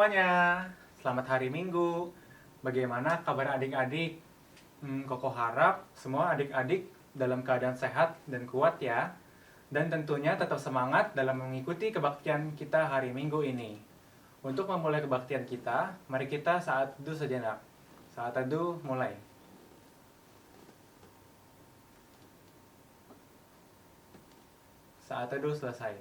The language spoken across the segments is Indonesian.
semuanya, selamat hari Minggu. Bagaimana kabar adik-adik? Koko harap semua adik-adik dalam keadaan sehat dan kuat ya. Dan tentunya tetap semangat dalam mengikuti kebaktian kita hari Minggu ini. Untuk memulai kebaktian kita, mari kita saat teduh sejenak. Saat teduh mulai. Saat teduh selesai.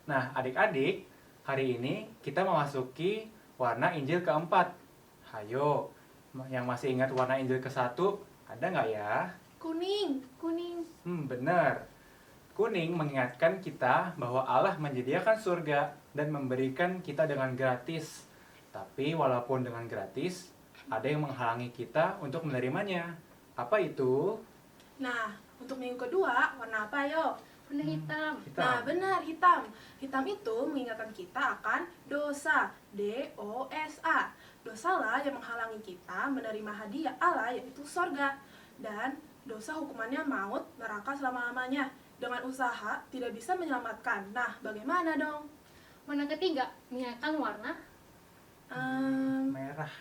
Nah, adik-adik, hari ini kita memasuki warna Injil keempat. Hayo, yang masih ingat warna Injil ke-1, ada nggak ya? Kuning. Benar. Kuning mengingatkan kita bahwa Allah menyediakan surga dan memberikan kita dengan gratis. Tapi walaupun dengan gratis, ada yang menghalangi kita untuk menerimanya. Apa itu? Nah, untuk minggu kedua, warna apa yo? Warna hitam. Nah, benar, hitam. Hitam itu mengingatkan kita akan dosa. D-O-S-A. Dosalah yang menghalangi kita menerima hadiah Allah, yaitu sorga. Dan dosa hukumannya maut, neraka selama-lamanya. Dengan usaha tidak bisa menyelamatkan. Nah, bagaimana dong? Warna ketiga mengingatkan warna. Merah.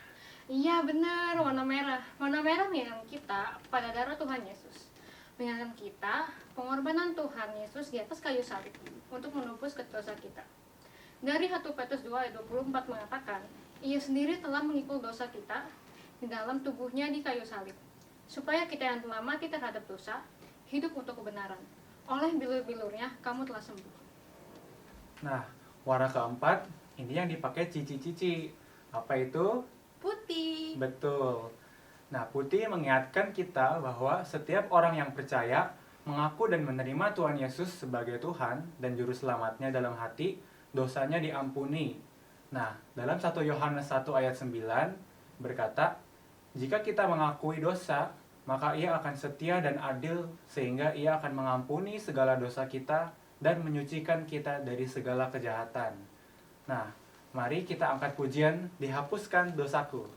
Iya benar, warna merah. Warna merah mengingatkan kita pada darah Tuhan Yesus. Mengingatkan kita pengorbanan Tuhan Yesus di atas kayu salib untuk menebus dosa kita. Dari 1 Petrus 2 ayat 24 mengatakan, Ia sendiri telah mengikul dosa kita di dalam tubuhnya di kayu salib, supaya kita yang telah mati terhadap dosa, hidup untuk kebenaran. Oleh bilur-bilurnya kamu telah sembuh. Nah, warna keempat, ini yang dipakai cici-cici. Apa itu? Putih. Betul. Nah, putih mengingatkan kita bahwa setiap orang yang percaya, mengaku dan menerima Tuhan Yesus sebagai Tuhan dan Juru Selamatnya dalam hati, dosanya diampuni. Nah, dalam 1 Yohanes 1 ayat 9 berkata, jika kita mengakui dosa, maka Ia akan setia dan adil sehingga Ia akan mengampuni segala dosa kita dan menyucikan kita dari segala kejahatan. Nah, mari kita angkat pujian, dihapuskan dosaku.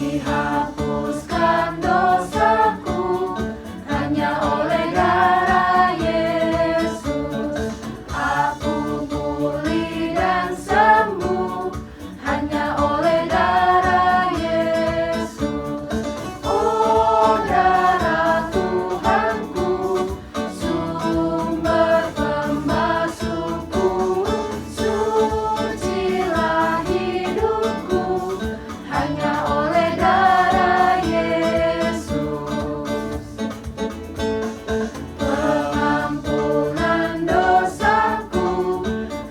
Dihapuskan dosaku hanya oleh darah Yesus. Aku pulih dan sembuh hanya oleh darah Yesus. Oh darah Tuhanku, sumber pembasuhku, sucilah hidupku hanya oleh darah Yesus. Pengampunan dosaku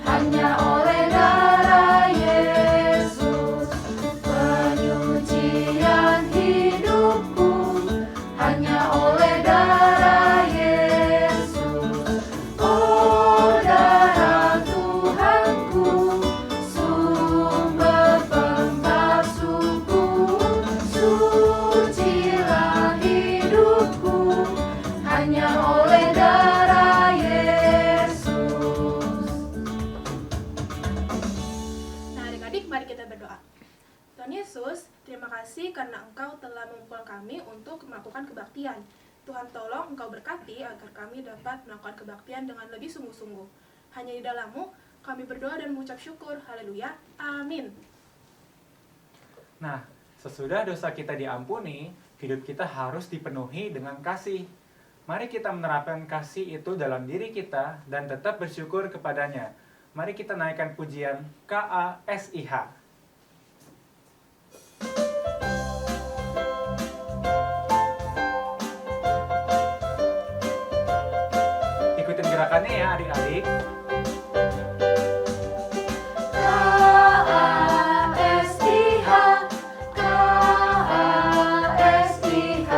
hanya oleh darah Yesus. Penyucian hidupku hanya oleh darah Yesus. Oh darah Tuhanku, sumber pembasuhku, sucilah hidupku hanya oleh darah Yesus. Nah, adik-adik, mari kita berdoa. Tuhan Yesus, terima kasih karena Engkau telah mengumpulkan kami untuk melakukan kebaktian. Tuhan tolong Engkau berkati agar kami dapat melakukan kebaktian dengan lebih sungguh-sungguh. Hanya di dalam-Mu kami berdoa dan mengucap syukur. Haleluya. Amin. Nah, sesudah dosa kita diampuni, hidup kita harus dipenuhi dengan kasih. Mari kita menerapkan kasih itu dalam diri kita dan tetap bersyukur kepadanya. Mari kita naikkan pujian KASIH. Ikutin gerakannya ya adik-adik. KASIH, KASIH,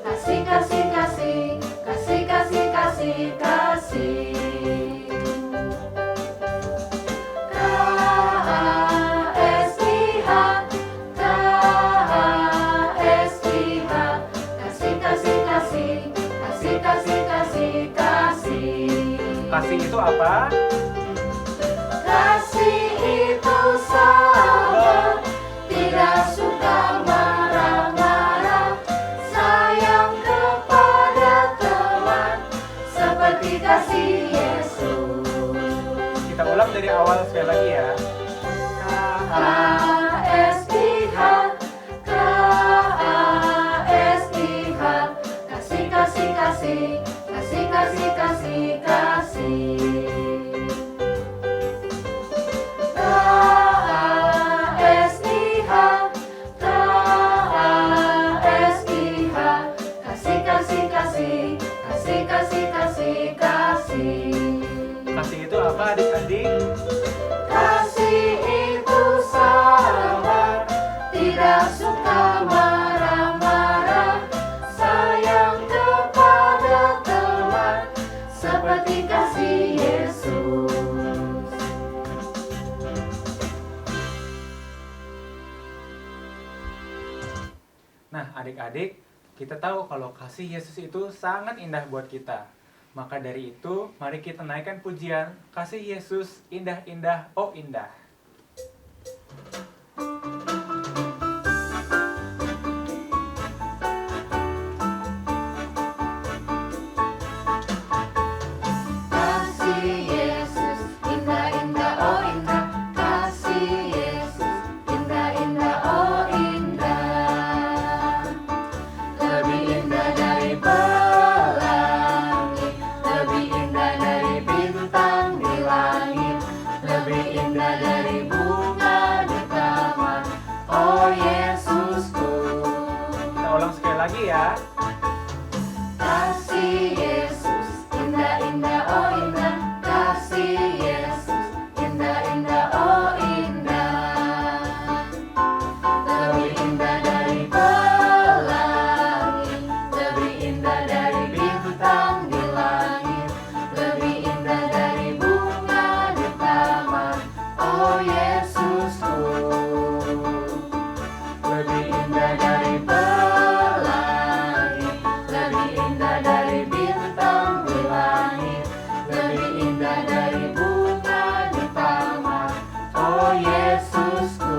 kasih, kasih, kasih, kasih, kasih, kasih, kasih. KASIH, KASIH, kasih, kasih, kasih, kasih, kasih, kasih, kasih. Kasih itu apa? Kasih itu sabar, tidak suka ulang dari awal sekali lagi ya. K-A-S-I-H, K-A-S-I-H, kasih, kasih, kasih, kasih, kasih, kasih, kasih. K-A-S-I-H, K-A-S-I-H, kasih, kasih, kasih, kasih, kasih, kasih, kasih. Kasih itu apa adik-adik? Kasih itu sabar, tidak suka marah-marah, sayang kepada teman, seperti kasih Yesus. Nah, adik-adik, kita tahu kalau kasih Yesus itu sangat indah buat kita. Maka dari itu, mari kita naikkan pujian kasih Yesus indah-indah, oh indah. Kasih Yesus indah-indah, oh indah, kasih Yesus indah-indah, oh indah. Lebih indah dari pelangi, lebih indah dari bintang di langit, lebih indah dari bunga di taman, oh Yesusku. Kita ulang sekali lagi ya. Kasih Yesus indah-indah, oh indah, kasih Yesus indah-indah, oh indah. Lebih indah dari pelangi, lebih indah dari bintang di langit, lebih indah dari bunga di taman, oh Yesusku. Lebih indah dari pelangi, lebih indah dari bintang di langit, lebih indah dari bunga di taman, oh Yesusku.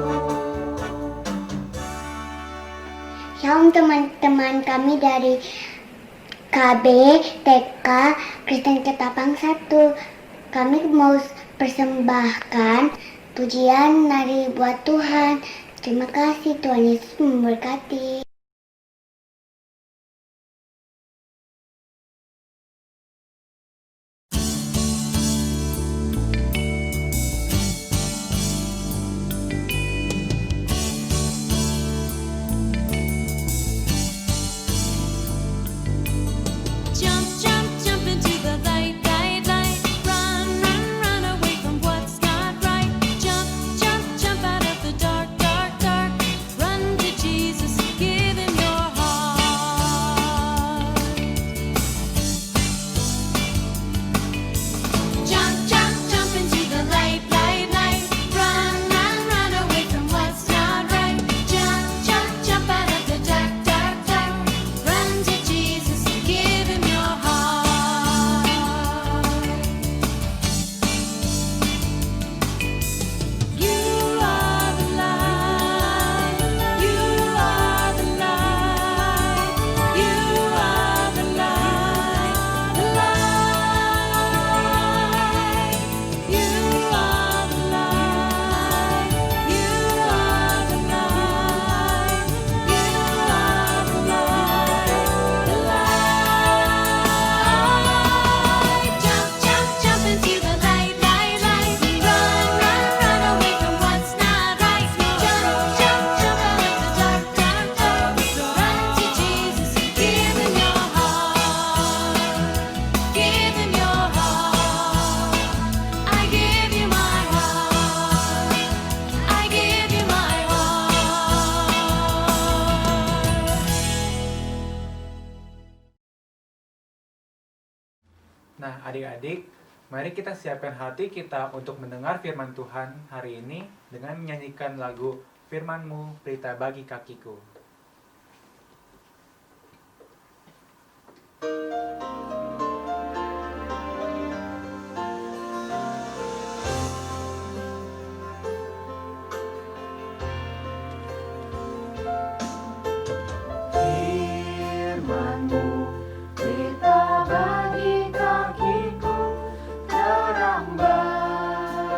Shalom teman-teman kami dari KB TK Kristen Ketapang 1. Kami mau persembahkan pujian nari buat Tuhan. Terima kasih, Tuhan Yesus memberkati. Jump, jump, jump into the light, light, light. Run, run, run away from what's not right. Jump, jump, jump out of the dark, dark, dark. Run to Jesus, give him your heart. Jump, jump, jump into the light, light, light. Run, run, run away from what's not right. Jump, jump, jump out of the dark, dark, dark. Run to Jesus, give him your heart. You are the light. You are the light. You are the light. The light. You are the light. You are the light. You are the light. The light. Jump, jump, jump into the light, light, light. Run, run, run away from what's not right. Jump, jump, jump out of the dark, dark, dark. Run to Jesus, give him your heart. Give him your heart. I give you my heart. I give you my heart. Nah, adik-adik, mari kita siapkan hati kita untuk mendengar firman Tuhan hari ini dengan menyanyikan lagu Firman-Mu, Pelita Bagi Kakiku. Firman-Mu, pelita bagi kakiku, terang bagi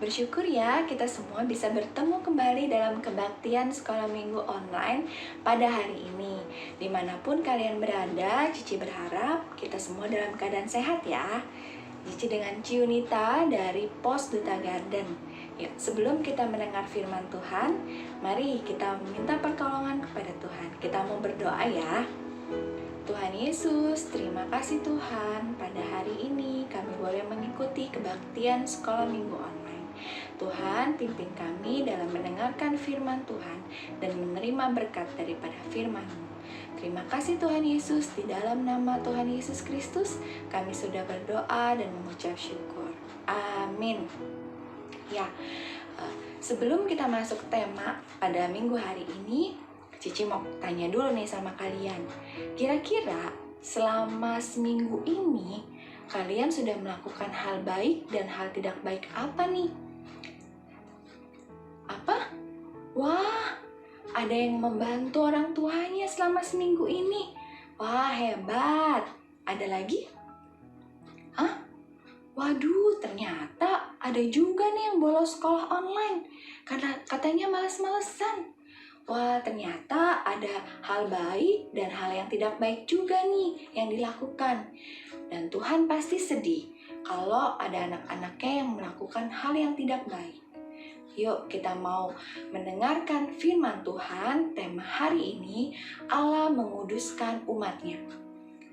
Bersyukur ya kita semua bisa bertemu kembali dalam kebaktian sekolah minggu online pada hari ini. Dimanapun kalian berada, Cici berharap kita semua dalam keadaan sehat ya. Cici dengan Ciunita dari Pos Duta Garden. Yuk, sebelum kita mendengar firman Tuhan, mari kita minta pertolongan kepada Tuhan. Kita mau berdoa ya. Tuhan Yesus, terima kasih Tuhan. Pada hari ini kami boleh mengikuti kebaktian sekolah minggu online. Tuhan, pimpin kami dalam mendengarkan firman Tuhan dan menerima berkat daripada firman-Mu. Terima kasih Tuhan Yesus, di dalam nama Tuhan Yesus Kristus, kami sudah berdoa dan mengucap syukur. Amin. Ya, sebelum kita masuk tema pada minggu hari ini, Cici mau tanya dulu nih sama kalian. Kira-kira selama seminggu ini, kalian sudah melakukan hal baik dan hal tidak baik apa nih? Apa? Wah, ada yang membantu orang tuanya selama seminggu ini. Wah, hebat. Ada lagi? Hah? Waduh, ternyata ada juga nih yang bolos sekolah online. Karena katanya malas-malesan. Wah, ternyata ada hal baik dan hal yang tidak baik juga nih yang dilakukan. Dan Tuhan pasti sedih kalau ada anak-anaknya yang melakukan hal yang tidak baik. Yuk kita mau mendengarkan firman Tuhan. Tema hari ini, Allah menguduskan umatnya.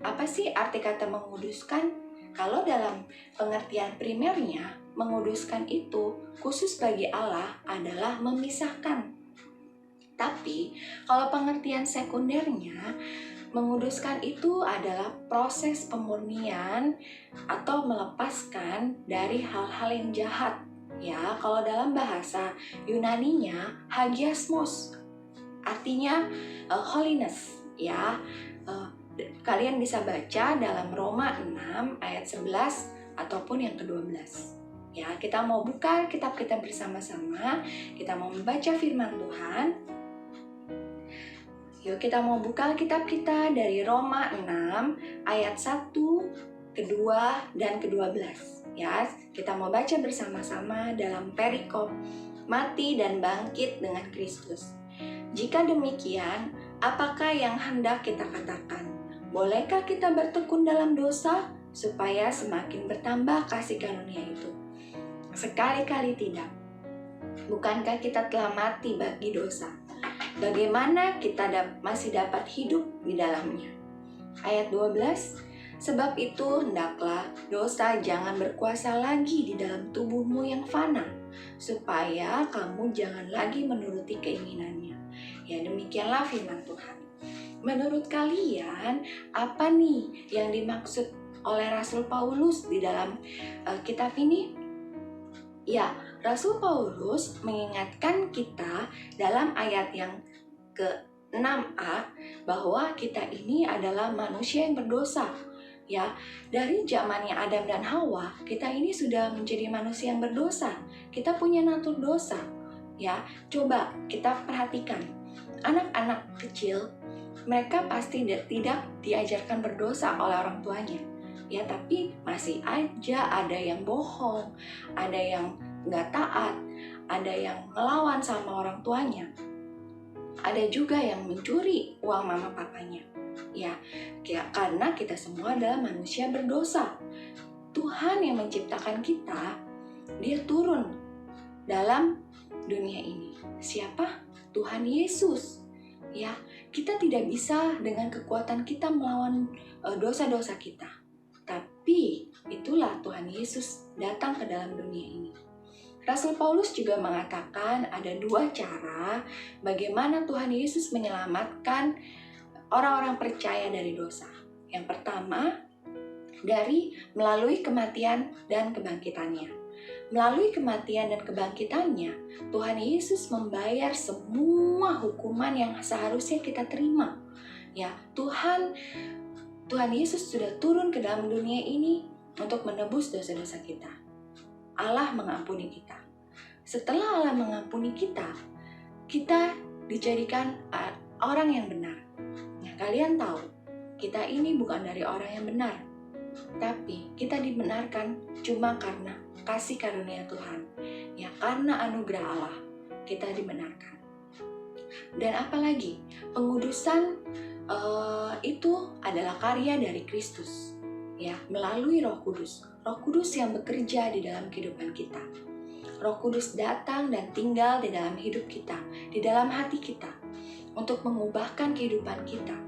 Apa sih arti kata menguduskan? Kalau dalam pengertian primernya, menguduskan itu khusus bagi Allah adalah memisahkan. Tapi kalau pengertian sekundernya, menguduskan itu adalah proses pemurnian atau melepaskan dari hal-hal yang jahat. Ya, kalau dalam bahasa Yunaninya hagiasmos, artinya holiness. Ya, kalian bisa baca dalam Roma 6 ayat 11 ataupun yang ke-12. Ya, kita mau buka kitab kita bersama-sama. Kita mau membaca firman Tuhan. Yuk kita mau buka kitab kita dari Roma 6 ayat 1, kedua, dan ke-12. Ya, kita mau baca bersama-sama dalam perikop mati dan bangkit dengan Kristus. Jika demikian, apakah yang hendak kita katakan? Bolehkah kita bertekun dalam dosa supaya semakin bertambah kasih karunia itu? Sekali-kali tidak. Bukankah kita telah mati bagi dosa? Bagaimana kita masih dapat hidup di dalamnya? Ayat 12, sebab itu hendaklah dosa jangan berkuasa lagi di dalam tubuhmu yang fana, supaya kamu jangan lagi menuruti keinginannya. Ya, demikianlah firman Tuhan. Menurut kalian, apa nih yang dimaksud oleh Rasul Paulus di dalam kitab ini? Ya, Rasul Paulus mengingatkan kita dalam ayat yang ke-6a bahwa kita ini adalah manusia yang berdosa. Ya, dari zamannya Adam dan Hawa, kita ini sudah menjadi manusia yang berdosa. Kita punya natur dosa. Ya, coba kita perhatikan. Anak-anak kecil, mereka pasti tidak diajarkan berdosa oleh orang tuanya. Ya, tapi masih aja ada yang bohong, ada yang nggak taat, ada yang ngelawan sama orang tuanya, ada juga yang mencuri uang mama papanya. Ya, karena kita semua adalah manusia berdosa. Tuhan yang menciptakan kita, Dia turun dalam dunia ini. Siapa? Tuhan Yesus. Ya, kita tidak bisa dengan kekuatan kita melawan dosa-dosa kita. Tapi itulah Tuhan Yesus datang ke dalam dunia ini. Rasul Paulus juga mengatakan ada dua cara bagaimana Tuhan Yesus menyelamatkan orang-orang percaya dari dosa. Yang pertama, melalui kematian dan kebangkitannya. Melalui kematian dan kebangkitannya, Tuhan Yesus membayar semua hukuman yang seharusnya kita terima. Ya, Tuhan Yesus sudah turun ke dalam dunia ini untuk menebus dosa-dosa kita. Allah mengampuni kita. Setelah Allah mengampuni kita, kita dijadikan orang yang benar. Nah, kalian tahu, kita ini bukan dari orang yang benar, tapi kita dibenarkan cuma karena kasih karunia Tuhan. Ya, karena anugerah Allah kita dibenarkan. Dan apalagi pengudusan itu adalah karya dari Kristus, ya, melalui Roh Kudus. Roh Kudus yang bekerja di dalam kehidupan kita. Roh Kudus datang dan tinggal di dalam hidup kita, di dalam hati kita, untuk mengubahkan kehidupan kita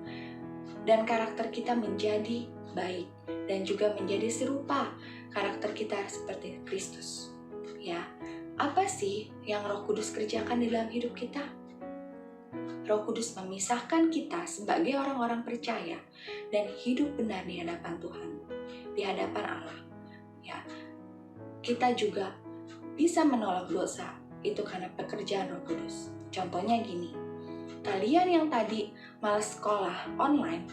dan karakter kita menjadi baik dan juga menjadi serupa karakter kita seperti Kristus. Ya, apa sih yang Roh Kudus kerjakan di dalam hidup kita? Roh Kudus memisahkan kita sebagai orang-orang percaya dan hidup benar di hadapan Tuhan, di hadapan Allah. Ya, kita juga bisa menolak dosa itu karena pekerjaan Roh Kudus. Contohnya gini, kalian yang tadi malas sekolah online,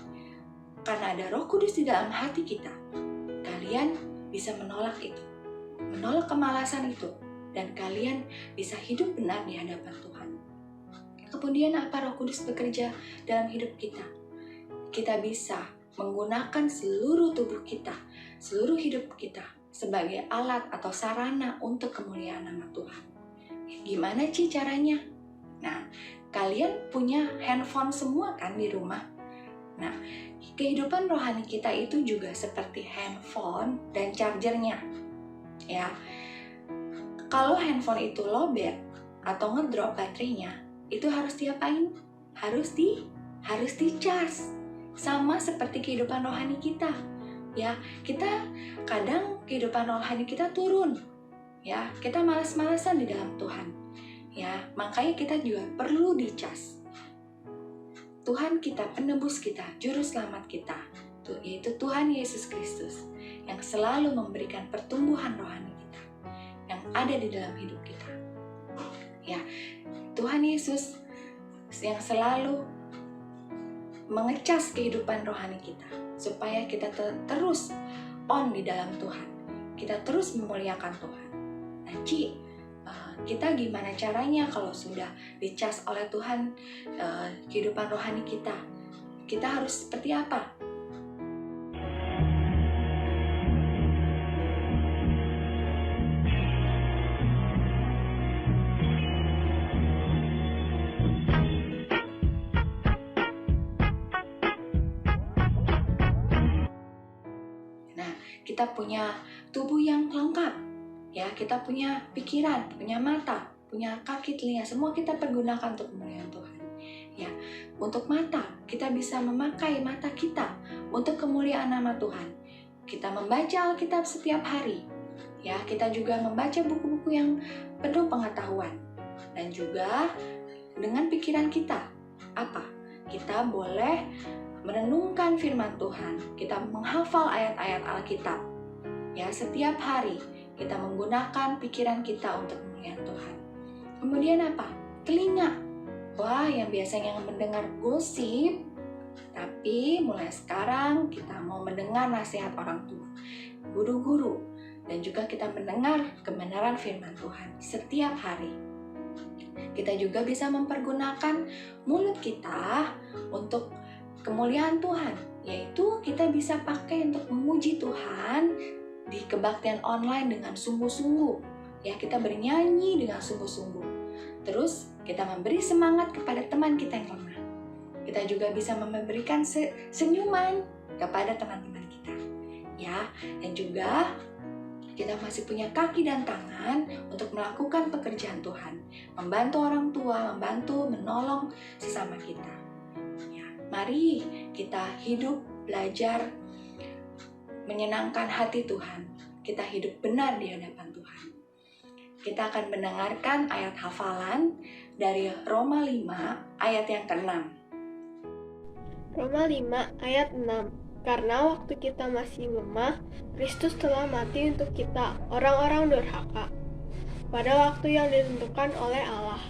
karena ada Roh Kudus di dalam hati kita, kalian bisa menolak itu, menolak kemalasan itu, dan kalian bisa hidup benar di hadapan Tuhan. Kemudian apa Roh Kudus bekerja dalam hidup kita? Kita bisa menggunakan seluruh tubuh kita, seluruh hidup kita sebagai alat atau sarana untuk kemuliaan nama Tuhan. Gimana sih caranya? Nah, kalian punya handphone semua kan di rumah? Nah, kehidupan rohani kita itu juga seperti handphone dan chargernya. Ya, kalau handphone itu lowbat atau ngedrop baterainya, itu harus diapain? Harus di-charge. Sama seperti kehidupan rohani kita. Ya, kita kadang kehidupan rohani kita turun. Ya, kita malas-malasan di dalam Tuhan. Ya, makanya kita juga perlu dicas. Tuhan kita, penebus kita, juru selamat kita, yaitu Tuhan Yesus Kristus, yang selalu memberikan pertumbuhan rohani kita, yang ada di dalam hidup kita. Ya, Tuhan Yesus yang selalu mengecas kehidupan rohani kita, supaya kita terus on di dalam Tuhan, kita terus memuliakan Tuhan. Nah, kita gimana caranya kalau sudah dicas oleh Tuhan kehidupan rohani kita? Kita harus seperti apa? Nah, kita punya tubuh yang lengkap. Ya, kita punya pikiran, punya mata, punya kaki, telinga, semua kita pergunakan untuk kemuliaan Tuhan. Ya, untuk mata, kita bisa memakai mata kita untuk kemuliaan nama Tuhan. Kita membaca Alkitab setiap hari. Ya, kita juga membaca buku-buku yang penuh pengetahuan. Dan juga dengan pikiran kita, apa? Kita boleh merenungkan firman Tuhan. Kita menghafal ayat-ayat Alkitab. Ya, setiap hari kita menggunakan pikiran kita untuk kemuliaan Tuhan. Kemudian apa? Telinga. Wah, yang biasanya mendengar gosip, tapi mulai sekarang kita mau mendengar nasihat orang tua, guru-guru, dan juga kita mendengar kebenaran firman Tuhan setiap hari. Kita juga bisa mempergunakan mulut kita untuk kemuliaan Tuhan, yaitu kita bisa pakai untuk memuji Tuhan di kebaktian online dengan sungguh-sungguh. Ya, kita bernyanyi dengan sungguh-sungguh. Terus kita memberi semangat kepada teman kita yang lemah. Kita juga bisa memberikan senyuman kepada teman-teman kita. Ya, dan juga kita masih punya kaki dan tangan untuk melakukan pekerjaan Tuhan, membantu orang tua, membantu menolong sesama kita. Ya, mari kita hidup belajar menyenangkan hati Tuhan. Kita hidup benar di hadapan Tuhan. Kita akan mendengarkan ayat hafalan dari Roma 5 ayat yang ke-6. Roma 5 ayat 6. Karena waktu kita masih lemah, Kristus telah mati untuk kita, orang-orang durhaka, pada waktu yang ditentukan oleh Allah.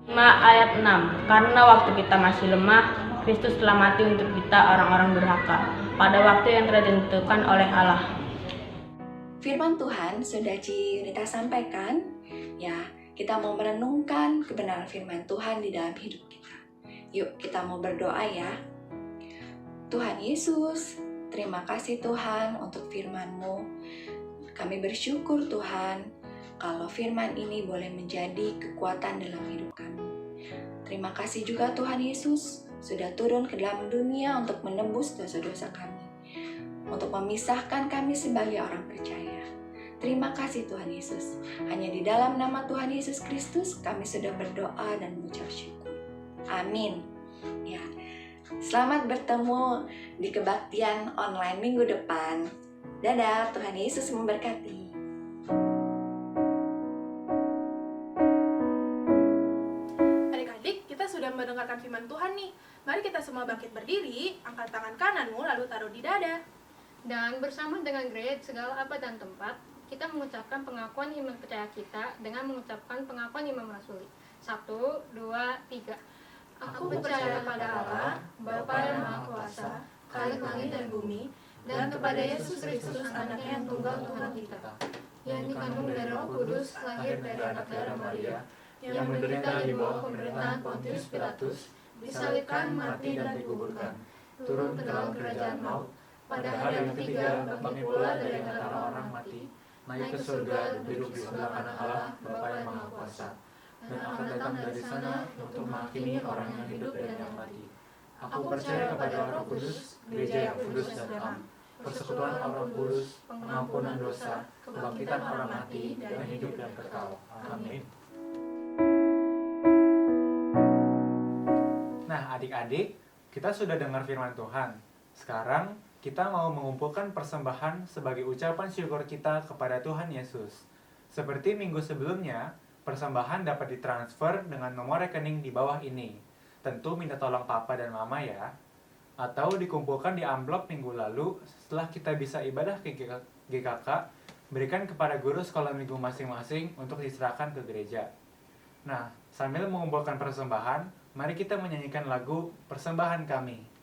5 ayat 6. Karena waktu kita masih lemah, Kristus telah mati untuk kita, orang-orang durhaka, pada waktu yang telah ditentukan oleh Allah. Firman Tuhan sudah Ci Rita sampaikan, ya, kita mau merenungkan kebenaran firman Tuhan di dalam hidup kita. Yuk, kita mau berdoa ya. Tuhan Yesus, terima kasih Tuhan untuk firman-Mu. Kami bersyukur Tuhan, kalau firman ini boleh menjadi kekuatan dalam hidup kami. Terima kasih juga Tuhan Yesus sudah turun ke dalam dunia untuk menebus dosa-dosa kami, untuk memisahkan kami sebagai orang percaya. Terima kasih Tuhan Yesus. Hanya di dalam nama Tuhan Yesus Kristus kami sudah berdoa dan mengucap syukur. Amin. Ya, selamat bertemu di kebaktian online minggu depan. Dadah, Tuhan Yesus memberkati. Adik-adik, kita sudah mendengarkan firman Tuhan nih. Mari kita semua bangkit berdiri, angkat tangan kananmu lalu taruh di dada. Dan bersama dengan gereja segala abad dan tempat, kita mengucapkan pengakuan iman percaya kita dengan mengucapkan pengakuan iman rasuli. 1, 2, 3. Aku percaya pada Allah, Bapa yang Maha Kuasa, Khalik langit dan bumi, dan kepada Yesus Kristus, Anaknya yang tunggal Tuhan kita, yang dikandung dari Roh Kudus, lahir dari anak darah Maria, yang menderita di bawah pemerintahan Pontius Pilatus, disalibkan, mati dan dikuburkan, turun ke dalam kerajaan maut, pada hari yang ketiga bangkit pula dari antara orang mati, naik ke surga, duduk di sebelah kanan Allah, Bapa yang Maha Kuasa, dan akan datang dari sana untuk menghakimi orang yang hidup dan yang mati. Aku percaya kepada Roh Kudus, gereja yang kudus dan am, persekutuan orang kudus, pengampunan dosa, kebangkitan orang mati, dan hidup yang kekal. Amin. Nah, adik-adik, kita sudah dengar firman Tuhan. Sekarang kita mau mengumpulkan persembahan sebagai ucapan syukur kita kepada Tuhan Yesus. Seperti minggu sebelumnya, persembahan dapat ditransfer dengan nomor rekening di bawah ini. Tentu minta tolong papa dan mama ya. Atau dikumpulkan di amplop minggu lalu setelah kita bisa ibadah ke GKK, berikan kepada guru sekolah minggu masing-masing untuk diserahkan ke gereja. Nah, sambil mengumpulkan persembahan, mari kita menyanyikan lagu Persembahan Kami.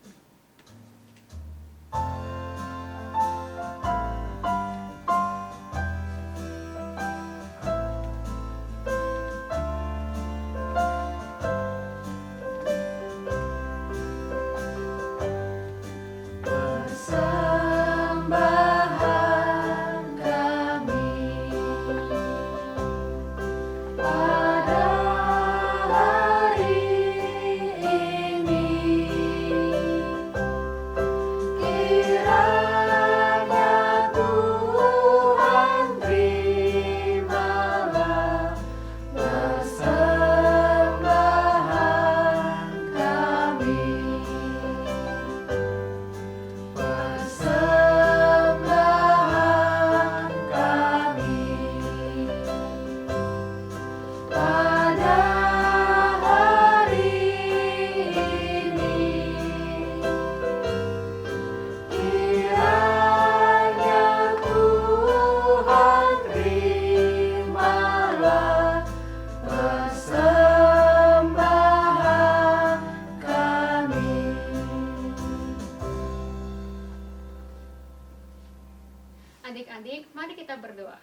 Adik-adik, mari kita berdoa.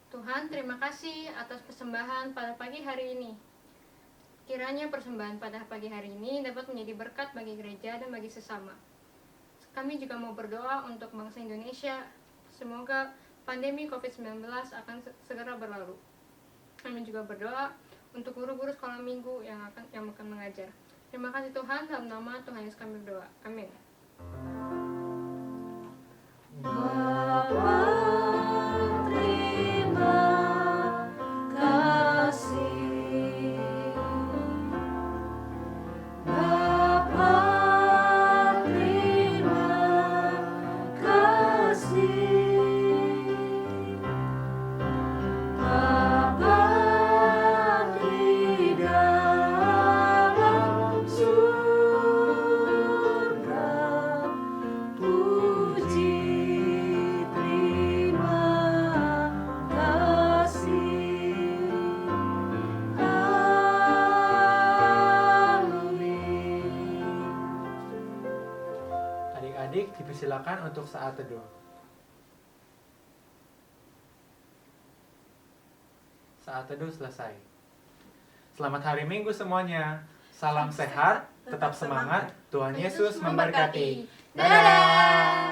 Tuhan, terima kasih atas persembahan pada pagi hari ini. Kiranya persembahan pada pagi hari ini dapat menjadi berkat bagi gereja dan bagi sesama. Kami juga mau berdoa untuk bangsa Indonesia. Semoga pandemi COVID-19 akan segera berlalu. Kami juga berdoa untuk guru-guru sekolah minggu yang akan mengajar. Terima kasih Tuhan, dalam nama Tuhan Yesus kami berdoa. Amin. Bapa, terima kasih. Bapa, terima kasih. Bapa di dalam surga, puji terima kasih. Amin. Adik-adik dipersilakan untuk saat teduh. Saat teduh selesai. Selamat hari Minggu semuanya. Salam sehat, tetap semangat. Tuhan Yesus memberkati. Dadah!